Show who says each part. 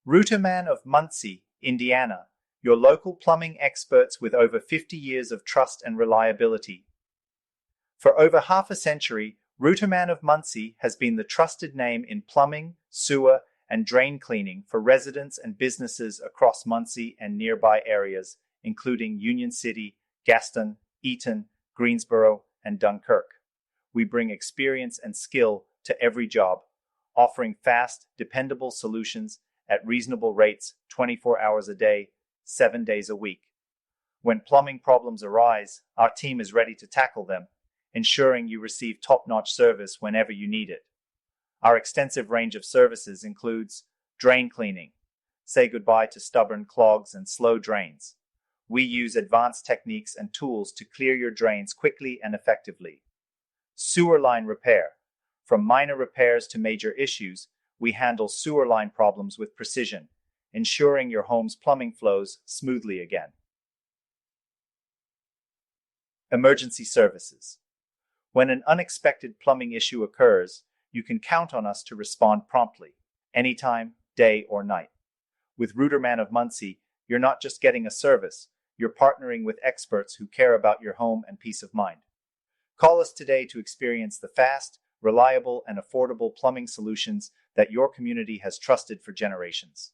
Speaker 1: RooterMan of Muncie, Indiana, your local plumbing experts with over 50 years of trust and reliability. For over half a century, RooterMan of Muncie has been the trusted name in plumbing, sewer, and drain cleaning for residents and businesses across Muncie and nearby areas, including Union City, Gaston, Eaton, Greensboro, and Dunkirk. We bring experience and skill to every job, offering fast, dependable solutions at reasonable rates 24 hours a day, 7 days a week. When plumbing problems arise, our team is ready to tackle them, ensuring you receive top-notch service whenever you need it. Our extensive range of services includes drain cleaning. Say goodbye to stubborn clogs and slow drains. We use advanced techniques and tools to clear your drains quickly and effectively. Sewer line repair. From minor repairs to major issues, we handle sewer line problems with precision, ensuring your home's plumbing flows smoothly again. Emergency services. When an unexpected plumbing issue occurs, you can count on us to respond promptly, anytime, day or night. With RooterMan of Muncie, you're not just getting a service, you're partnering with experts who care about your home and peace of mind. Call us today to experience the fast, reliable, and affordable plumbing solutions that your community has trusted for generations.